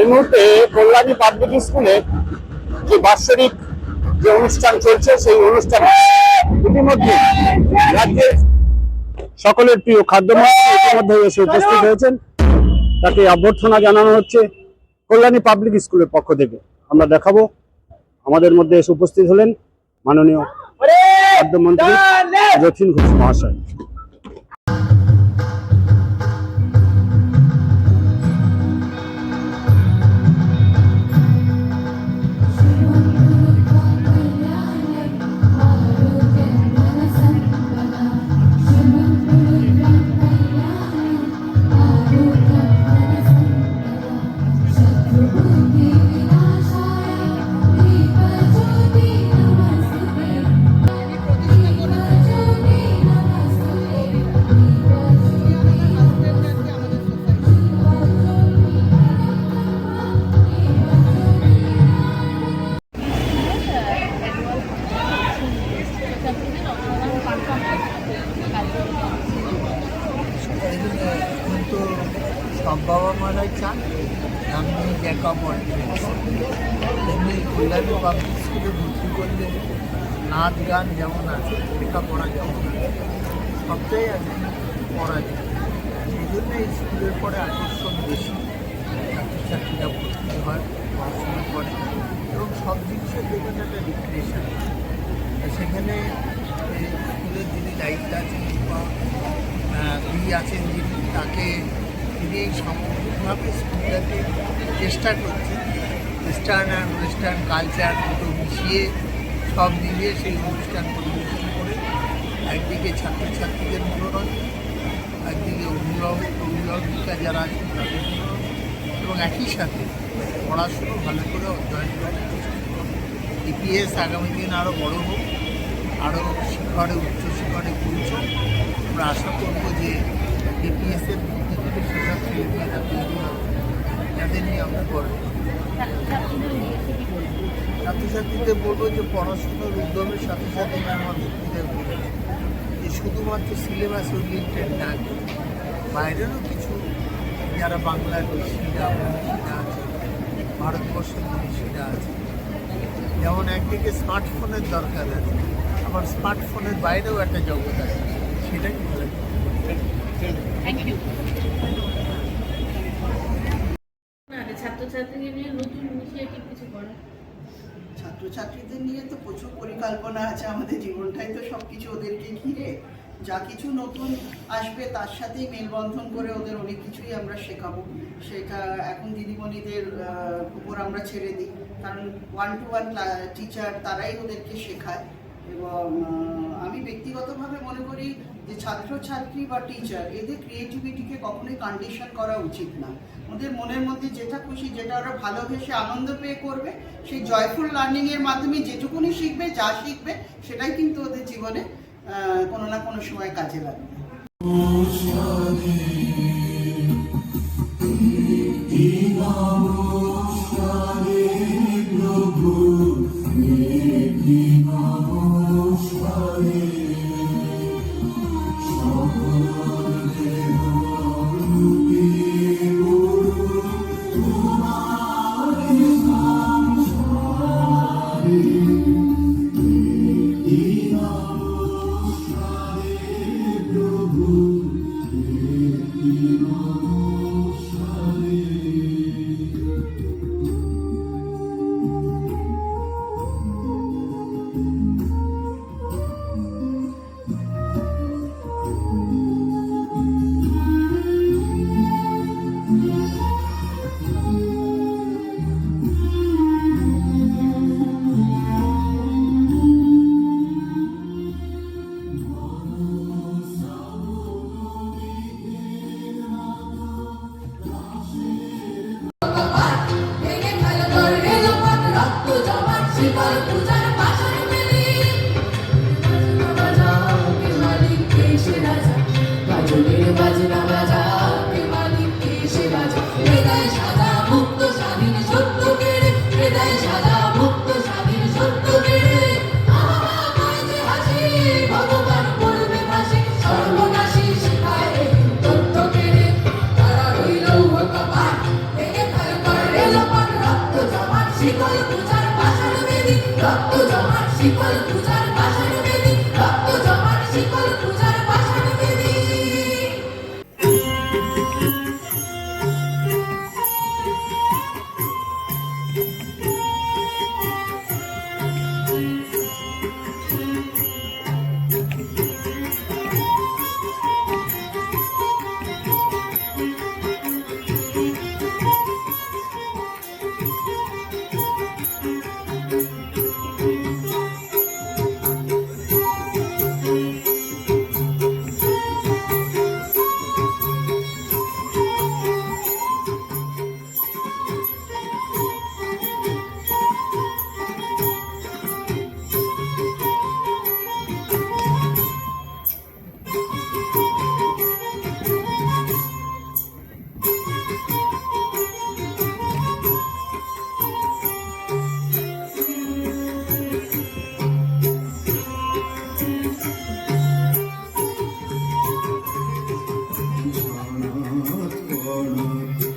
এই মুহূর্তে কল্যাণী পাবলিক স্কুলে যে বাৎসরিক যে অনুষ্ঠান চলছে সেই অনুষ্ঠান ইতিমধ্যে রাজ্যের সকলের প্রিয় খাদ্যমন্ত্রী ইতিমধ্যে এসে উপস্থিত হয়েছেন। তাকে অভ্যর্থনা জানানো হচ্ছে কল্যাণী পাবলিক স্কুলের পক্ষ থেকে। আমরা দেখাবো আমাদের মধ্যে এসে উপস্থিত হলেন মাননীয় খাদ্যমন্ত্রী যতীন ঘোষ মহাশয়। সব বাবা মারাই চান আমি লেখাপড়া এমনি কল্যাণী পাবলিক স্কুলে ভর্তি করলে নাচ গান যেমন আছে লেখাপড়া যেমন আছে সবটাই আছে পড়া যায়। সেই জন্য এই স্কুলের পরে আকর্ষণ বেশি, ছাত্রছাত্রীরা ভর্তি হয়, পড়াশোনা করে এবং সব জিনিসের দেখবেন একটা রিক্রিয়েশন। সেখানে স্কুলের যিনি দায়িত্ব আছেন বা আছেন যিনি তিনি সামগ্রিকভাবে স্কুলটাকে চেষ্টা করছেন ইস্টার্ন অ্যান্ড ওয়েস্টার্ন কালচার দুটো মিশিয়ে সব মিলিয়ে সেই অনুষ্ঠান পরিবেশন করে একদিকে ছাত্রছাত্রীদের মনোরঞ্জন, একদিকে অভিভাবিকা যারা আছেন তাদের মনোরঞ্জন এবং একই সাথে পড়াশুনো ভালো করে অধ্যয়ন করার চেষ্টা করুন। ইপিএস আগামী দিন আরও বড় হোক, আরও শিখরে উচ্চশিখরে পৌঁছান। আমরা আশা করব যে ইপিএসের মধ্যে থেকে সেসব ছেলেমেয়েরা তৈরি হবে যাদের নিয়ে আমরা গর্ব। ছাত্রছাত্রীদের বলবো যে পড়াশুনোর উদ্যমের সাথে সাথে আমার ব্যক্তিদের বলবো যে শুধুমাত্র সিলেবাস ওরিয়েন্টেড না, বাইরেরও কিছু যারা বাংলার ঋষিরা মনীষীরা আছে, ভারতবর্ষের মনীষীরা আছে, যেমন একদিকে স্মার্টফোনের দরকার আছে, আবার স্মার্টফোনের বাইরেও একটা জগৎ আছে, সেটাই ভালো। ছাত্রছাত্রীদের নিয়ে তো প্রচুর পরিকল্পনা আছে, আমাদের জীবনটাই তো সবকিছু ওদেরকে ঘিরে। যা কিছু নতুন আসবে তার সাথেই মেলবন্ধন করে ওদের অনেক কিছুই আমরা শেখাবো। সেটা এখন দিদিমণিদের উপর আমরা ছেড়ে দিই, কারণ 1-to-1 টিচার তারাই ওদেরকে শেখায়। এবং আমি ব্যক্তিগতভাবে মনে করি যে ছাত্রছাত্রী বা টিচার এদের ক্রিয়েটিভিটিকে কখনোই কন্ডিশন করা উচিত না। ওদের মনের মধ্যে যেটা খুশি, যেটা ওরা ভালোবেসে আনন্দ পেয়ে করবে, সেই জয়ফুল লার্নিংয়ের মাধ্যমে যেটুকুনি শিখবে, যা শিখবে সেটাই কিন্তু ওদের জীবনে কোনো না কোনো সময় কাজে লাগবে। গণতন্ত্র